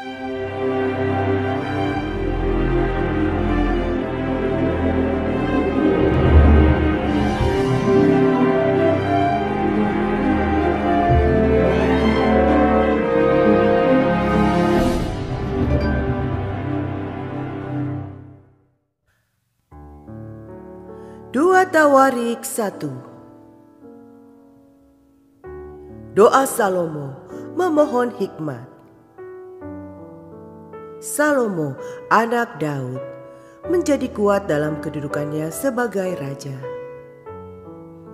2 Tawarik 1. Doa Salomo memohon hikmat. Salomo, anak Daud, menjadi kuat dalam kedudukannya sebagai raja.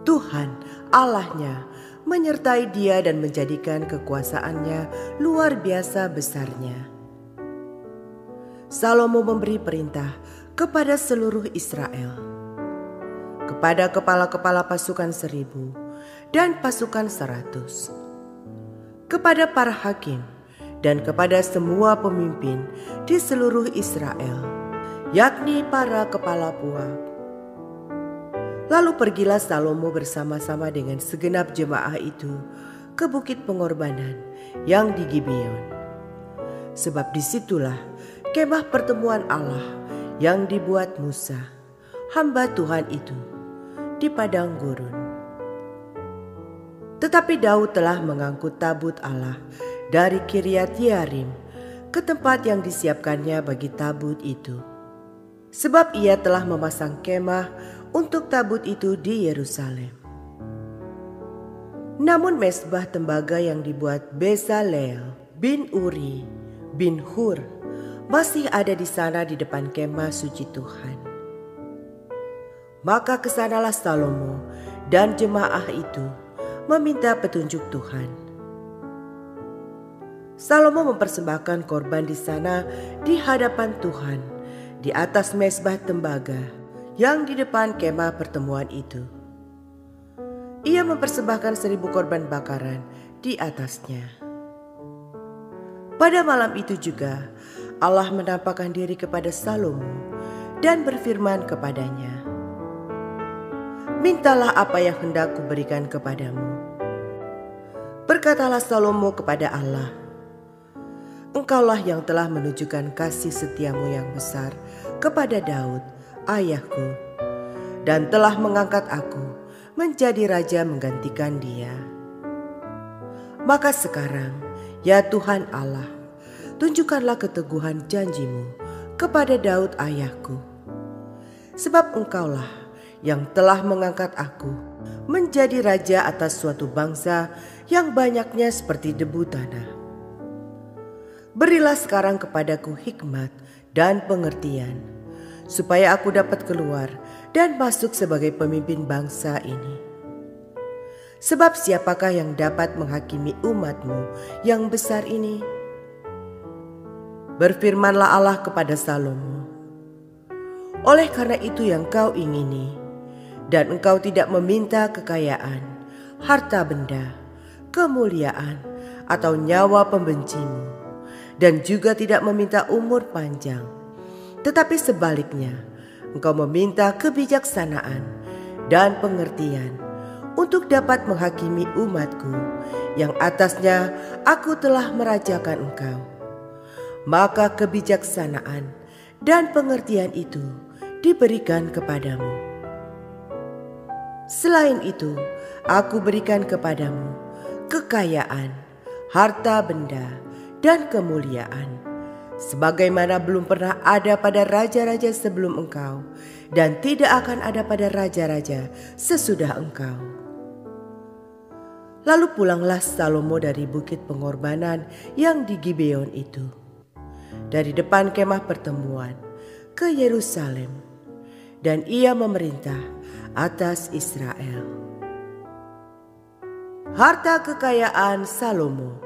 Tuhan Allahnya menyertai dia dan menjadikan kekuasaannya luar biasa besarnya. Salomo memberi perintah kepada seluruh Israel, kepada kepala-kepala pasukan 1000 dan pasukan 100, kepada para hakim dan kepada semua pemimpin di seluruh Israel, yakni para kepala puak. Lalu pergilah Salomo bersama-sama dengan segenap jemaah itu ke bukit pengorbanan yang di Gibeon, sebab disitulah kemah pertemuan Allah yang dibuat Musa, hamba Tuhan itu, di padang gurun. Tetapi Daud telah mengangkut tabut Allah dari Kiryat Yearim ke tempat yang disiapkannya bagi tabut itu, sebab ia telah memasang kemah untuk tabut itu di Yerusalem. Namun mezbah tembaga yang dibuat Bezaleel bin Uri bin Hur masih ada di sana di depan kemah suci Tuhan. Maka kesanalah Salomo dan jemaah itu meminta petunjuk Tuhan. Salomo mempersembahkan korban di sana di hadapan Tuhan di atas mezbah tembaga yang di depan kemah pertemuan itu. Ia mempersembahkan 1000 korban bakaran di atasnya. Pada malam itu juga Allah menampakkan diri kepada Salomo dan berfirman kepadanya, "Mintalah apa yang hendak kuberikan kepadamu." Berkatalah Salomo kepada Allah, "Engkaulah yang telah menunjukkan kasih setiamu yang besar kepada Daud, ayahku, dan telah mengangkat aku menjadi raja menggantikan dia. Maka sekarang, ya Tuhan Allah, tunjukkanlah keteguhan janjimu kepada Daud ayahku, sebab engkaulah yang telah mengangkat aku menjadi raja atas suatu bangsa yang banyaknya seperti debu tanah. Berilah sekarang kepadaku hikmat dan pengertian, supaya aku dapat keluar dan masuk sebagai pemimpin bangsa ini. Sebab siapakah yang dapat menghakimi umatmu yang besar ini?" Berfirmanlah Allah kepada Salomo, "Oleh karena itu yang kau ingini, dan engkau tidak meminta kekayaan, harta benda, kemuliaan, atau nyawa pembencimu, dan juga tidak meminta umur panjang, tetapi sebaliknya engkau meminta kebijaksanaan dan pengertian untuk dapat menghakimi umatku yang atasnya aku telah merajakan engkau, maka kebijaksanaan dan pengertian itu diberikan kepadamu. Selain itu, aku berikan kepadamu kekayaan, harta benda, dan kemuliaan, sebagaimana belum pernah ada pada raja-raja sebelum engkau, dan tidak akan ada pada raja-raja sesudah engkau." Lalu pulanglah Salomo dari bukit pengorbanan yang di Gibeon itu, dari depan kemah pertemuan, ke Yerusalem, dan ia memerintah atas Israel. Harta kekayaan Salomo.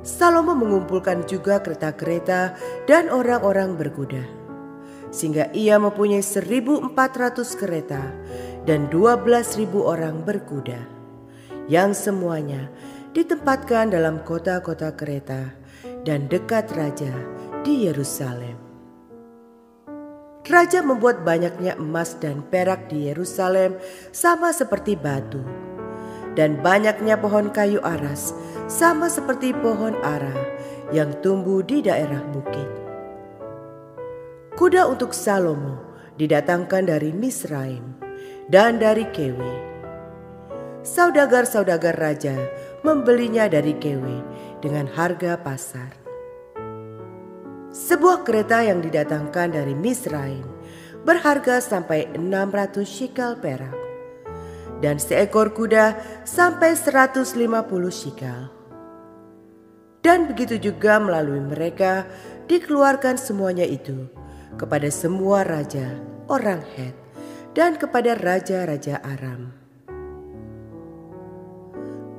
Salomo mengumpulkan juga kereta-kereta dan orang-orang berkuda, sehingga ia mempunyai 1.400 kereta dan 12.000 orang berkuda, yang semuanya ditempatkan dalam kota-kota kereta dan dekat raja di Yerusalem. Raja membuat banyaknya emas dan perak di Yerusalem sama seperti batu, dan banyaknya pohon kayu aras sama seperti pohon ara yang tumbuh di daerah bukit. Kuda untuk Salomo didatangkan dari Misraim dan dari Kewe. Saudagar-saudagar raja membelinya dari Kewe dengan harga pasar. Sebuah kereta yang didatangkan dari Misraim berharga sampai 600 shekel perak, dan seekor kuda sampai 150 shekel. Dan begitu juga melalui mereka dikeluarkan semuanya itu kepada semua raja orang Het dan kepada raja-raja Aram.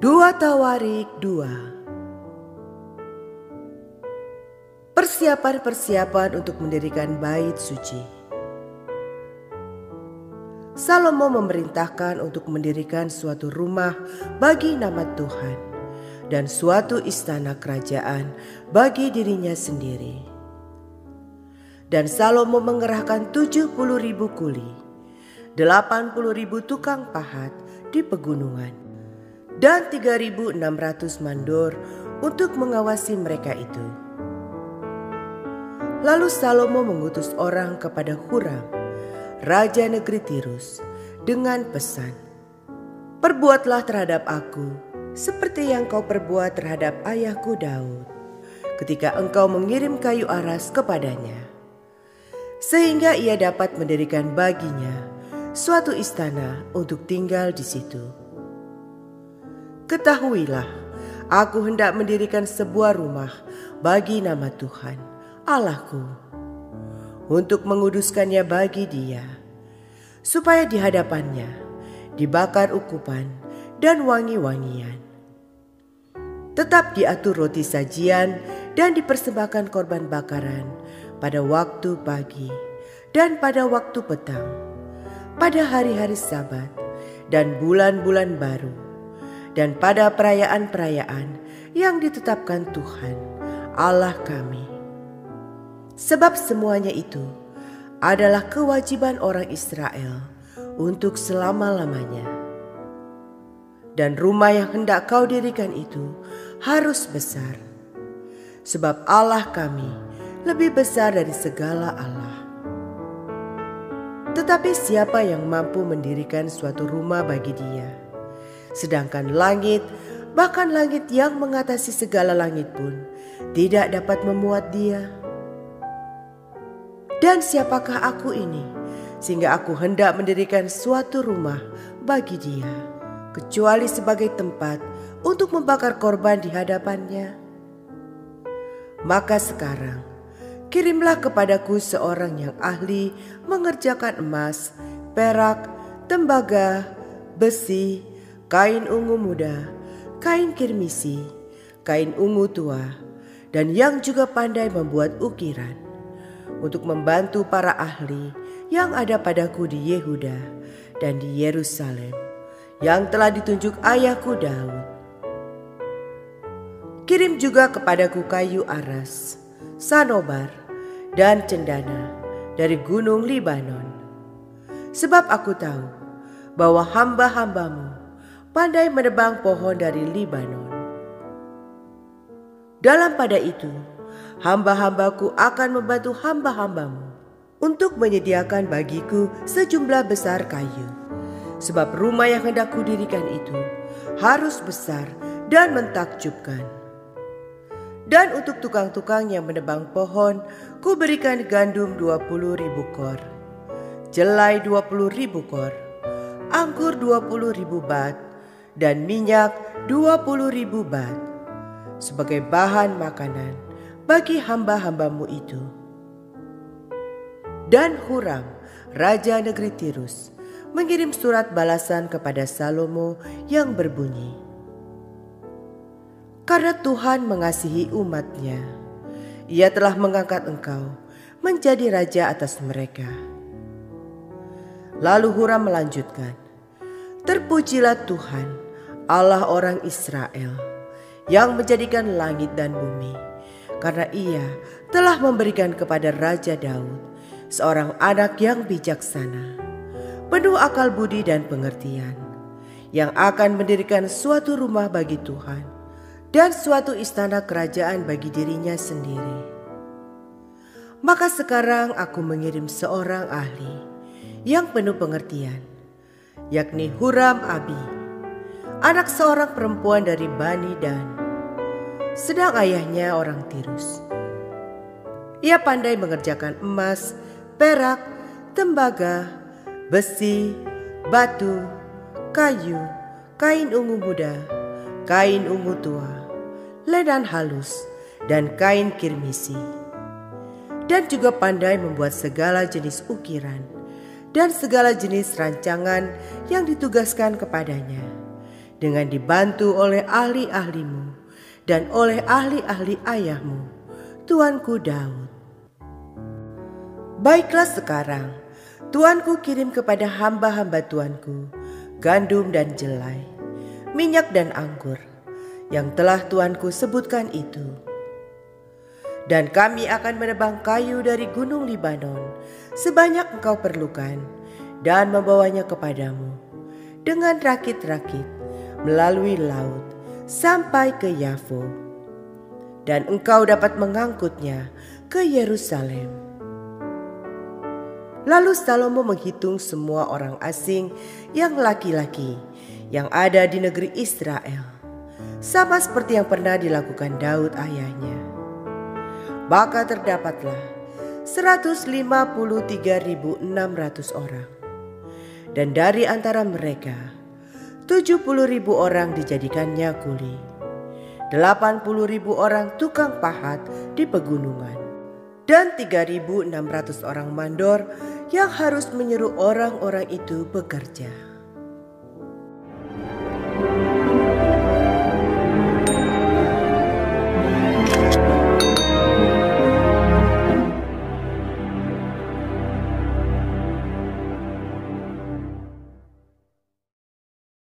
2 Tawarik 2. Persiapan-persiapan untuk mendirikan bait suci. Salomo memerintahkan untuk mendirikan suatu rumah bagi nama Tuhan dan suatu istana kerajaan bagi dirinya sendiri. Dan Salomo mengerahkan 70.000 kuli, 80.000 tukang pahat di pegunungan, dan 3.600 mandor untuk mengawasi mereka itu. Lalu Salomo mengutus orang kepada Huram, raja negeri Tirus, dengan pesan, "Perbuatlah terhadap aku seperti yang kau perbuat terhadap ayahku Daud, ketika engkau mengirim kayu aras kepadanya, sehingga ia dapat mendirikan baginya suatu istana untuk tinggal di situ. Ketahuilah, aku hendak mendirikan sebuah rumah bagi nama Tuhan Allahku, untuk menguduskannya bagi Dia, supaya di hadapannya dibakar ukupan dan wangi-wangian. Tetap diatur roti sajian dan dipersembahkan korban bakaran pada waktu pagi dan pada waktu petang, pada hari-hari Sabat dan bulan-bulan baru, dan pada perayaan-perayaan yang ditetapkan Tuhan Allah kami. Sebab semuanya itu adalah kewajiban orang Israel untuk selama-lamanya. Dan rumah yang hendak kau dirikan itu harus besar, sebab Allah kami lebih besar dari segala Allah. Tetapi siapa yang mampu mendirikan suatu rumah bagi Dia, sedangkan langit, bahkan langit yang mengatasi segala langit pun tidak dapat memuat Dia? Dan siapakah aku ini, sehingga aku hendak mendirikan suatu rumah bagi Dia, kecuali sebagai tempat untuk membakar korban di hadapannya? Maka sekarang, kirimlah kepadaku seorang yang ahli mengerjakan emas, perak, tembaga, besi, kain ungu muda, kain kirmisi, kain ungu tua, dan yang juga pandai membuat ukiran, untuk membantu para ahli yang ada padaku di Yehuda dan di Yerusalem, yang telah ditunjuk ayahku Daud. Kirim juga kepadaku kayu aras, sanobar, dan cendana dari gunung Libanon, sebab aku tahu bahwa hamba-hambamu pandai menebang pohon dari Libanon. Dalam pada itu, hamba-hambaku akan membantu hamba-hambamu untuk menyediakan bagiku sejumlah besar kayu, sebab rumah yang hendak kudirikan itu harus besar dan mentakjubkan. Dan untuk tukang-tukang yang menebang pohon, ku berikan gandum 20.000 kor, jelai 20.000 kor, anggur 20.000 bat, dan minyak 20.000 bat, sebagai bahan makanan bagi hamba-hambamu itu." Dan Huram, raja negeri Tirus, mengirim surat balasan kepada Salomo yang berbunyi, "Karena Tuhan mengasihi umat-Nya, Ia telah mengangkat engkau menjadi raja atas mereka." Lalu Huram melanjutkan, "Terpujilah Tuhan, Allah orang Israel, yang menjadikan langit dan bumi, karena Ia telah memberikan kepada Raja Daud seorang anak yang bijaksana, penuh akal budi dan pengertian, yang akan mendirikan suatu rumah bagi Tuhan, dan suatu istana kerajaan bagi dirinya sendiri. Maka sekarang aku mengirim seorang ahli yang penuh pengertian, yakni Huram-Abi, anak seorang perempuan dari Bani Dan, sedang ayahnya orang Tirus. Ia pandai mengerjakan emas, perak, tembaga, besi, batu, kayu, kain ungu muda, kain ungu tua, lenan halus, dan kain kirmisi. Dan juga pandai membuat segala jenis ukiran dan segala jenis rancangan yang ditugaskan kepadanya, dengan dibantu oleh ahli-ahlimu dan oleh ahli-ahli ayahmu, tuanku Daud. Baiklah sekarang, tuanku kirim kepada hamba-hamba tuanku gandum dan jelai, minyak dan anggur, yang telah tuanku sebutkan itu. Dan kami akan menebang kayu dari gunung Libanon sebanyak engkau perlukan dan membawanya kepadamu dengan rakit-rakit melalui laut sampai ke Yafo. Dan engkau dapat mengangkutnya ke Yerusalem. Lalu Salomo menghitung semua orang asing yang laki-laki yang ada di negeri Israel, sama seperti yang pernah dilakukan Daud ayahnya. Maka terdapatlah 153.600 orang. Dan dari antara mereka 70.000 orang dijadikannya kuli, 80.000 orang tukang pahat di pegunungan, dan 3.600 orang mandor yang harus menyuruh orang-orang itu bekerja.